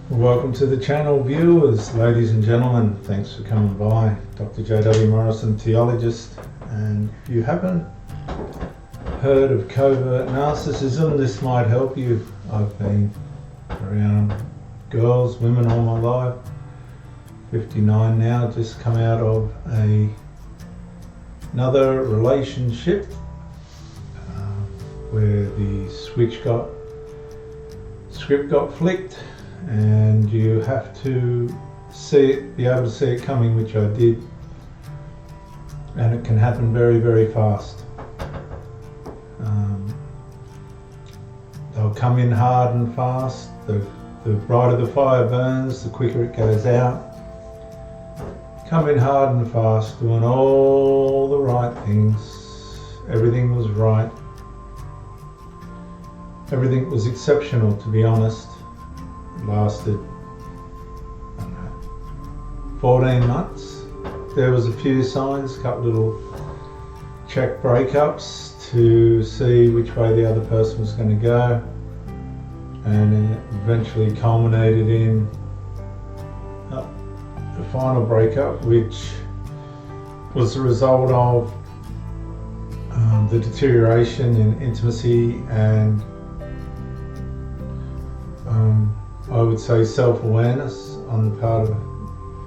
Welcome to the channel, viewers, ladies and gentlemen. Thanks for coming by. Dr. J.W. Morrison, theologist. And if you haven't heard of covert narcissism, this might help you. I've been around girls, women all my life. 59 now, just come out of another relationship where the script got flicked, and you have to be able to see it coming, which I did, and it can happen very, very fast. They'll come in hard and fast. The brighter the fire burns, the quicker it goes out. Come in hard and fast, doing all the right things. Everything was right. Everything was exceptional, to be honest. It lasted, 14 months. There was a few signs, a couple little check breakups to see which way the other person was going to go, and it eventually culminated in the final breakup, which was the result of the deterioration in intimacy and I would say self-awareness on the part of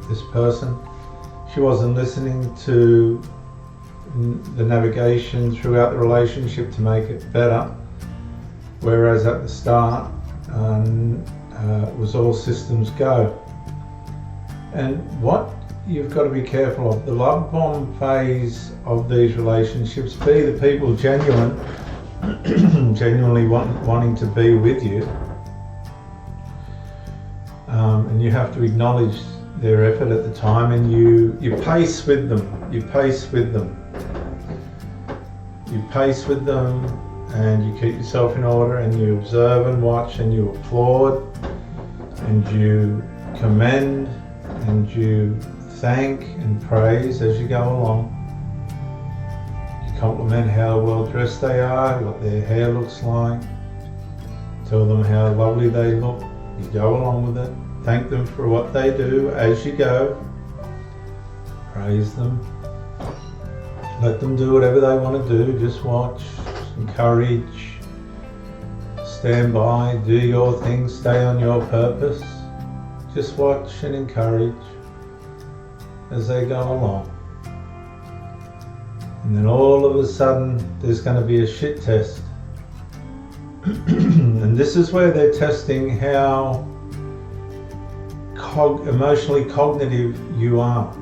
this person. She wasn't listening to the navigation throughout the relationship to make it better, whereas at the start it was all systems go. And what you've got to be careful of, the love bomb phase of these relationships, be the people genuinely wanting to be with you, and you have to acknowledge their effort at the time, and you pace with them. You pace with them, and you keep yourself in order, and you observe and watch, and you applaud, and you commend, and you thank and praise as you go along. You compliment how well dressed they are, what their hair looks like, tell them how lovely they look. You go along with it. Thank them for what they do as you go. Praise them. Let them do whatever they want to do. Just watch, encourage, stand by, do your thing, stay on your purpose. Just watch and encourage as they go along. And then all of a sudden, there's going to be a shit test. And this is where they're testing how emotionally cognitive you are.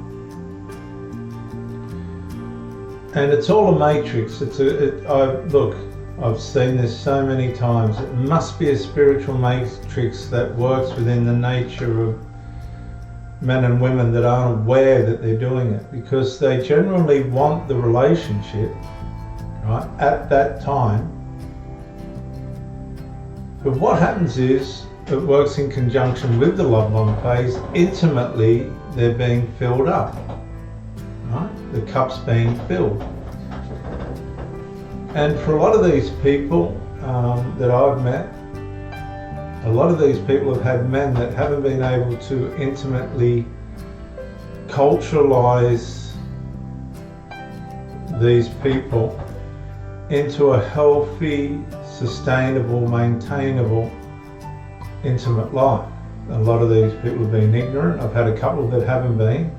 And it's all a matrix. Look, I've seen this so many times. It must be a spiritual matrix that works within the nature of men and women that aren't aware that they're doing it, because they generally want the relationship, right, at that time. But what happens is, it works in conjunction with the love bomb phase. Intimately, they're being filled up, right? The cup's being filled. And for a lot of these people that I've met, a lot of these people have had men that haven't been able to intimately culturalize these people into a healthy, sustainable, maintainable, intimate life. A lot of these people have been ignorant. I've had a couple that haven't been.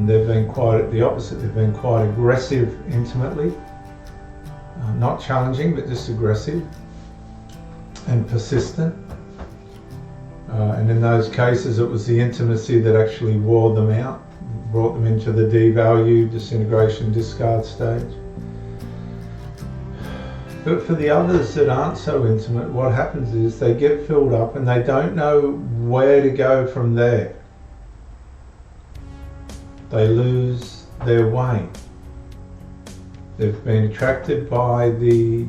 They've been quite the opposite. They've been quite aggressive intimately. Not challenging, but just aggressive and persistent. And in those cases, it was the intimacy that actually wore them out, brought them into the devalue, disintegration, discard stage. But for the others that aren't so intimate, what happens is they get filled up and they don't know where to go from there. They lose their way. They've been attracted by the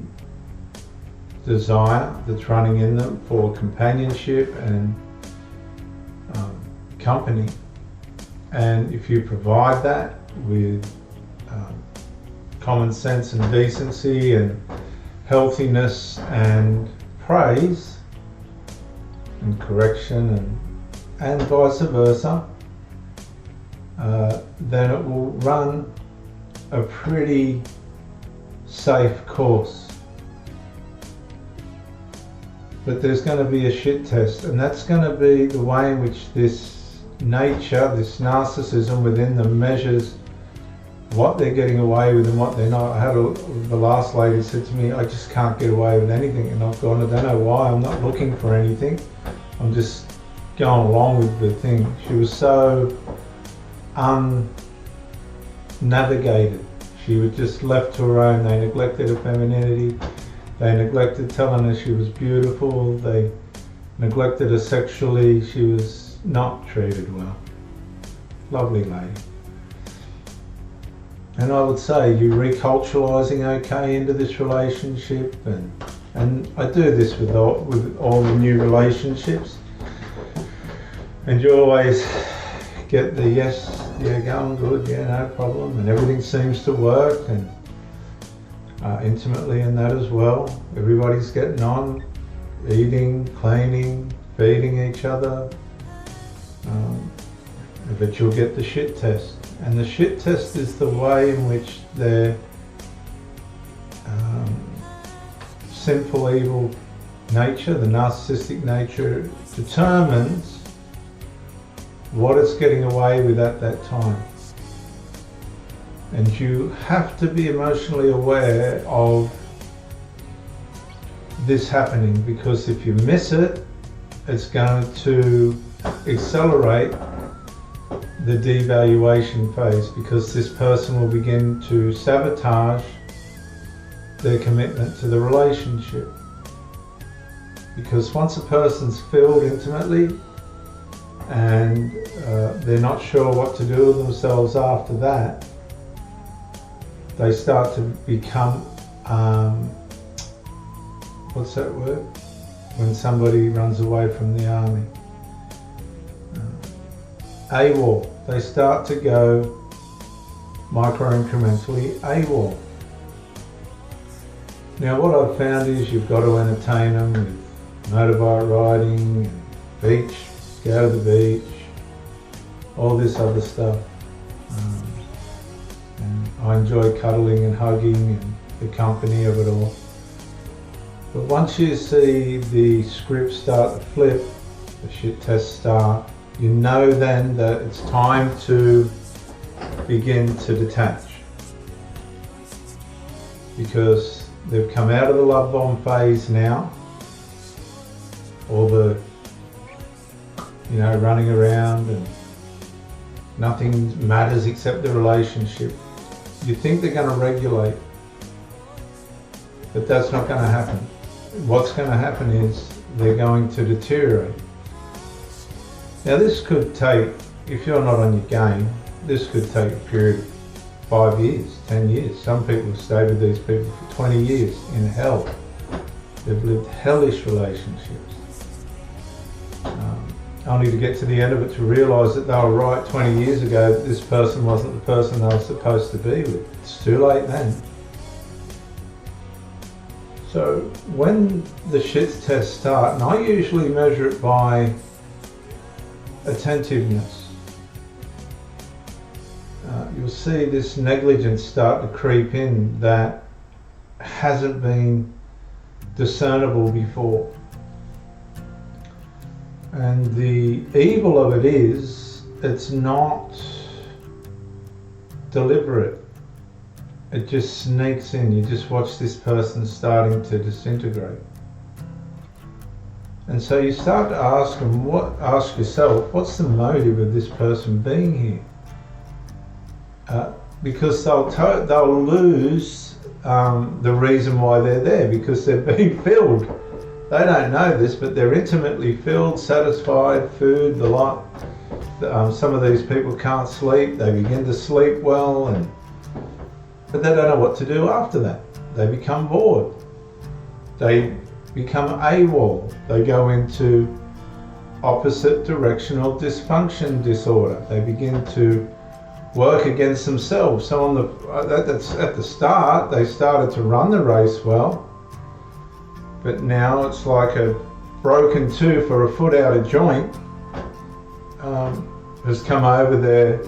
desire that's running in them for companionship and company. And if you provide that with common sense and decency and healthiness and praise, and correction and vice versa, then it will run a pretty safe course. But there's going to be a shit test, and that's going to be the way in which this nature, this narcissism within them measures what they're getting away with and what they're not. The last lady said to me, I just can't get away with anything, and I've gone, I don't know why, I'm not looking for anything, I'm just going along with the thing. She was so unnavigated. She was just left to her own. They neglected her femininity, they neglected telling her she was beautiful, they neglected her sexually. She was not treated well. Lovely lady. And I would say you're reculturalizing okay into this relationship, and I do this with all the new relationships, and you always get the yes, yeah, going good, yeah, no problem, and everything seems to work, and intimately in that as well. Everybody's getting on, eating, cleaning, feeding each other, but you'll get the shit test. And the shit test is the way in which their sinful, evil nature, the narcissistic nature, determines what it's getting away with at that time. And you have to be emotionally aware of this happening, because if you miss it, it's going to accelerate the devaluation phase, because this person will begin to sabotage their commitment to the relationship. Because once a person's filled intimately and they're not sure what to do with themselves after that, they start to become, what's that word? When somebody runs away from the army. AWOL. They start to go micro-incrementally AWOL. Now what I've found is you've got to entertain them with motorbike riding, beach, go to the beach, all this other stuff. And I enjoy cuddling and hugging and the company of it all. But once you see the script start to flip, the shit tests start, you know then that it's time to begin to detach, because they've come out of the love bomb phase now, all the running around and nothing matters except the relationship. You think they're going to regulate, but that's not going to happen. What's going to happen is they're going to deteriorate. Now this could take, if you're not on your game, this could take a period of 5 years, 10 years. Some people have stayed with these people for 20 years in hell. They've lived hellish relationships. Only to get to the end of it to realise that they were right 20 years ago, that this person wasn't the person they were supposed to be with. It's too late then. So when the shit tests start, and I usually measure it by attentiveness, you'll see this negligence start to creep in that hasn't been discernible before. And the evil of it is, it's not deliberate. It just sneaks in. You just watch this person starting to disintegrate. And so you start to ask them, ask yourself, what's the motive of this person being here? Because they'll lose the reason why they're there, because they're being filled. They don't know this, but they're intimately filled, satisfied, food, the lot. Some of these people can't sleep. They begin to sleep well, but they don't know what to do after that. They become bored. They become AWOL. They go into opposite directional dysfunction disorder. They begin to work against themselves. So that's at the start, they started to run the race well, but now it's like a broken tooth or a foot out of joint has come over their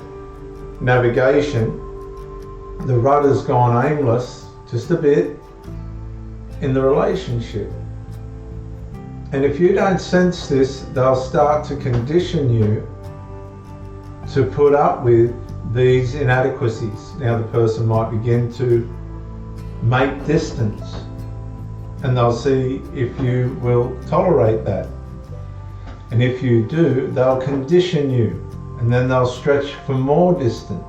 navigation, the rudder's gone aimless just a bit in the relationship. And if you don't sense this, they'll start to condition you to put up with these inadequacies. Now the person might begin to make distance, and they'll see if you will tolerate that. And if you do, they'll condition you, and then they'll stretch for more distance.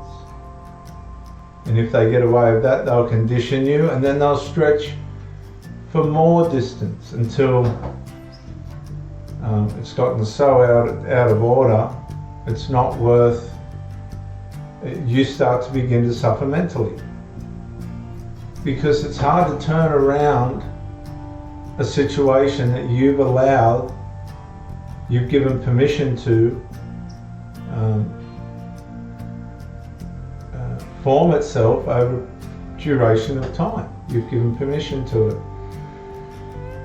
And if they get away with that, they'll condition you, and then they'll stretch for more distance until it's gotten so out of order, it's not worth. You start to begin to suffer mentally, because it's hard to turn around a situation that you've allowed, you've given permission to form itself over a duration of time. You've given permission to it.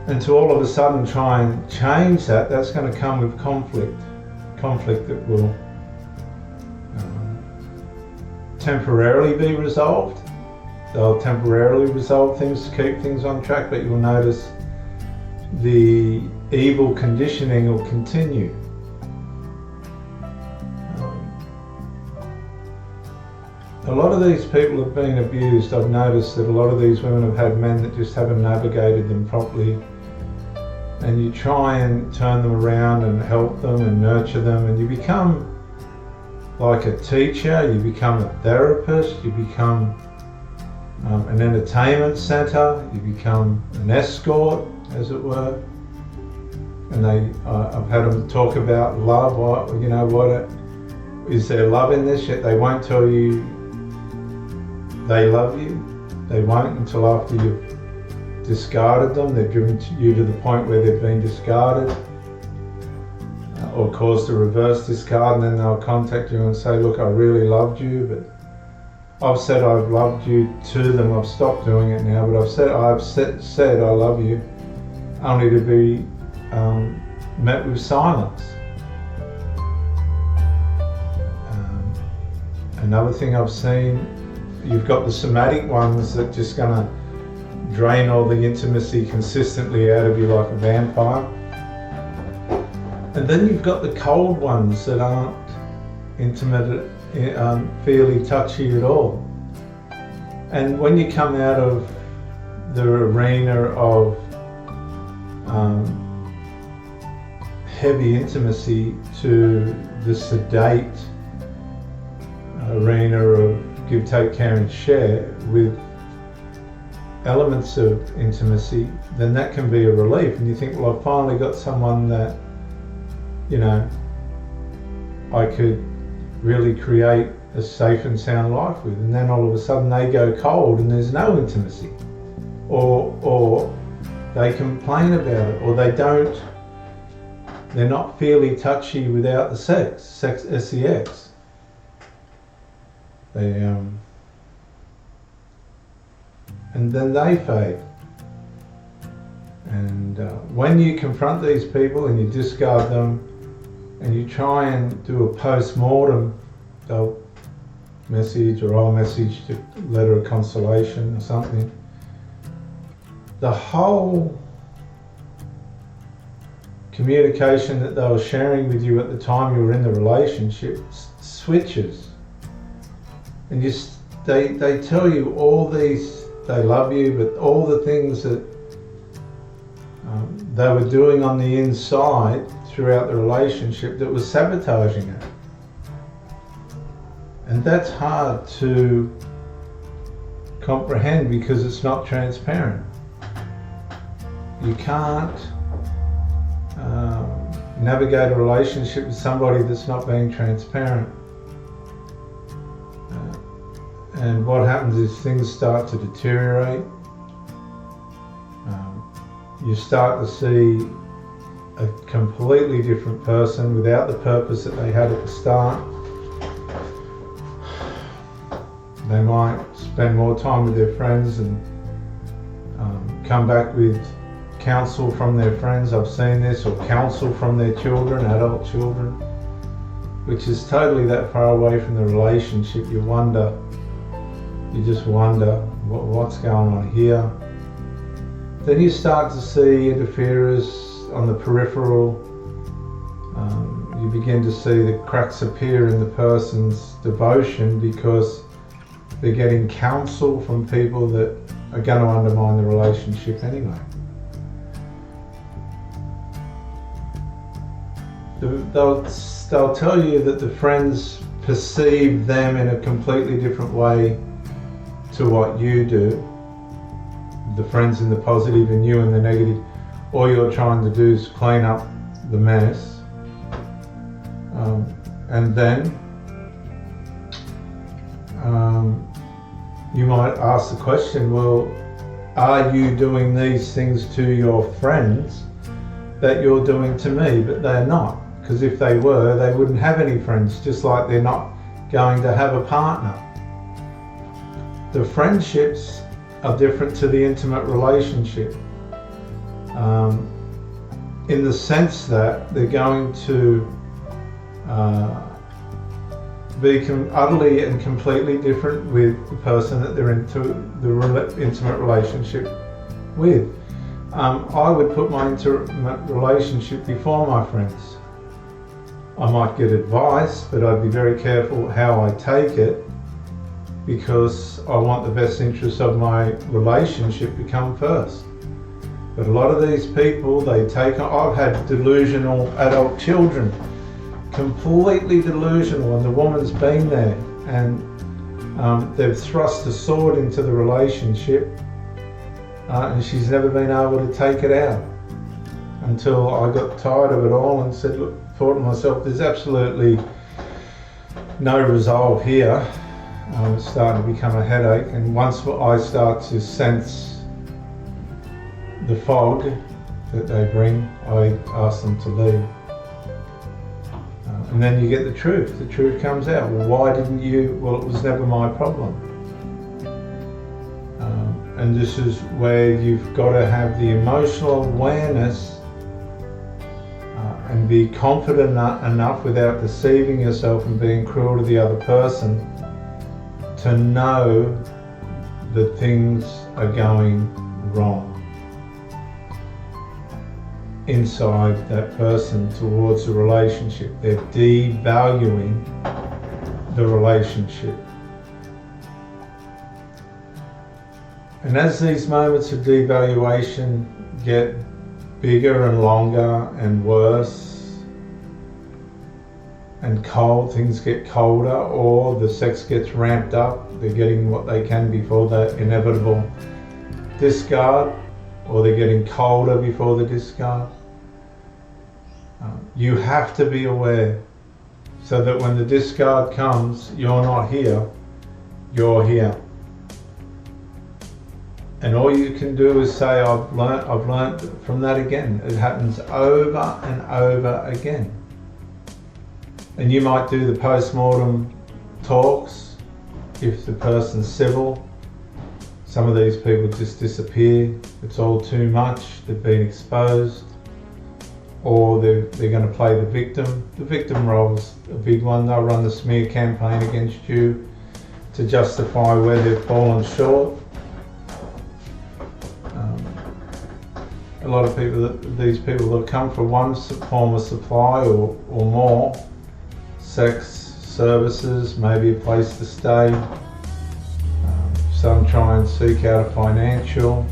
And to all of a sudden try and change that, that's going to come with conflict that will temporarily be resolved. They'll temporarily resolve things to keep things on track, but you'll notice the evil conditioning will continue. A lot of these people have been abused. I've noticed that a lot of these women have had men that just haven't navigated them properly. And you try and turn them around and help them and nurture them, and you become like a teacher, you become a therapist, you become an entertainment center, you become an escort, as it were. And I've had them talk about love. What is there love in this? Yet they won't tell you they love you. They won't until after you've discarded them. They've driven you to the point where they've been discarded, or caused a reverse discard, and then they'll contact you and say, look, I really loved you, but I've said I've loved you to them. I've stopped doing it now, but I've said I love you, only to be met with silence. Another thing I've seen, you've got the somatic ones that just gonna drain all the intimacy consistently out of you like a vampire. And then you've got the cold ones that aren't intimate, fairly touchy at all. And when you come out of the arena of heavy intimacy to the sedate arena of give, take, care and share with elements of intimacy, then that can be a relief. And you think, well, I've finally got someone that, I could really create a safe and sound life with. And then all of a sudden they go cold and there's no intimacy. Or they complain about it, or they're not fairly touchy without the sex. And then they fade. And when you confront these people and you discard them and you try and do a post-mortem, they'll message, or I'll message to letter of consolation or something. The whole communication that they were sharing with you at the time you were in the relationship switches. And they tell you all these, they love you, but all the things that they were doing on the inside throughout the relationship that was sabotaging it. And that's hard to comprehend because it's not transparent. You can't navigate a relationship with somebody that's not being transparent. And what happens is things start to deteriorate. You start to see a completely different person without the purpose that they had at the start. They might spend more time with their friends and come back with counsel from their friends, I've seen this, or counsel from their children, adult children, which is totally that far away from the relationship. You just wonder what's going on here. Then you start to see interferers on the peripheral. You begin to see the cracks appear in the person's devotion because they're getting counsel from people that are going to undermine the relationship anyway. They'll tell you that the friends perceive them in a completely different way to what you do. The friends in the positive and you in the negative. All you're trying to do is clean up the mess. And then you might ask the question, well, are you doing these things to your friends that you're doing to me? But they're not, because if they were, they wouldn't have any friends, just like they're not going to have a partner. The friendships are different to the intimate relationship, in the sense that they're going to be utterly and completely different with the person that they're into the intimate relationship with. I would put my intimate relationship before my friends. I might get advice, but I'd be very careful how I take it, because I want the best interests of my relationship to come first. But a lot of these people, I've had delusional adult children, completely delusional, and the woman's been there, and they've thrust a sword into the relationship, and she's never been able to take it out, until I got tired of it all and thought to myself, there's absolutely no resolve here. It's starting to become a headache, and once I start to sense the fog that they bring, I ask them to leave. And then you get the truth. The truth comes out. Well, why didn't you? Well, it was never my problem. And this is where you've got to have the emotional awareness and be confident enough without deceiving yourself and being cruel to the other person to know that things are going wrong inside that person towards the relationship. They're devaluing the relationship. And as these moments of devaluation get bigger and longer and worse and cold, things get colder, or the sex gets ramped up, they're getting what they can before that inevitable discard, or they're getting colder before the discard. You have to be aware, so that when the discard comes, you're not here, you're here. And all you can do is say, I've learnt from that again. It happens over and over again. And you might do the post-mortem talks if the person's civil. Some of these people just disappear. It's all too much. They've been exposed. Or they're going to play the victim. The victim role's a big one. They'll run the smear campaign against you to justify where they've fallen short. A lot of people, these people that come for one form of supply or more, sex, services, maybe a place to stay. Some try and seek out a financial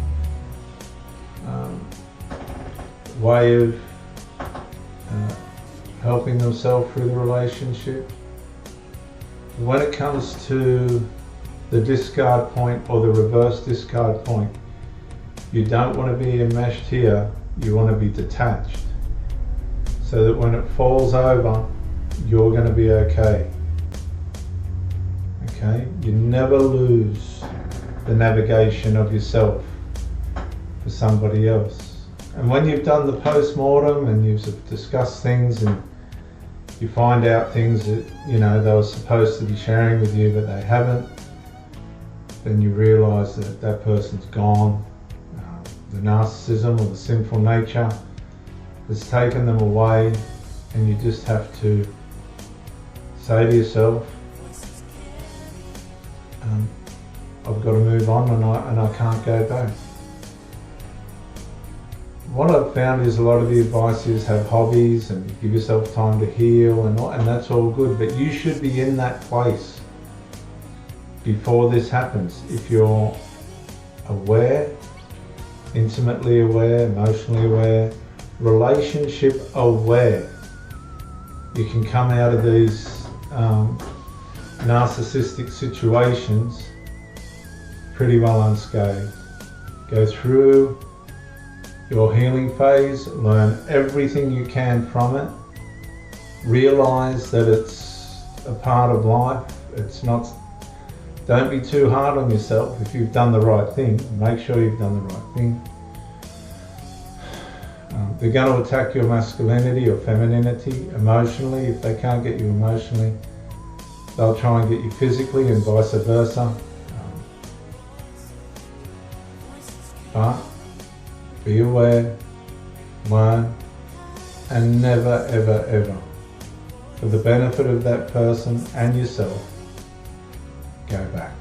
way of helping themselves through the relationship. When it comes to the discard point or the reverse discard point, you don't want to be enmeshed here, you want to be detached, so that when it falls over, you're going to be okay. Okay? You never lose the navigation of yourself for somebody else. And when you've done the post-mortem and you've discussed things and you find out things that, you know, they were supposed to be sharing with you but they haven't, then you realise that that person's gone. the narcissism or the sinful nature has taken them away, and you just have to say to yourself, I've got to move on, and I can't go back. What I've found is a lot of the advice is have hobbies and give yourself time to heal, and that's all good, but you should be in that place before this happens. If you're aware, intimately aware, emotionally aware, relationship aware, you can come out of these narcissistic situations pretty well unscathed. Go through your healing phase, learn everything you can from it, realize that it's a part of life. It's not, don't be too hard on yourself. If you've done the right thing, make sure you've done the right thing. They're going to attack your masculinity or femininity emotionally. If they can't get you emotionally, they'll try and get you physically, and vice versa. But be aware, learn, and never, ever, ever, for the benefit of that person and yourself, go back.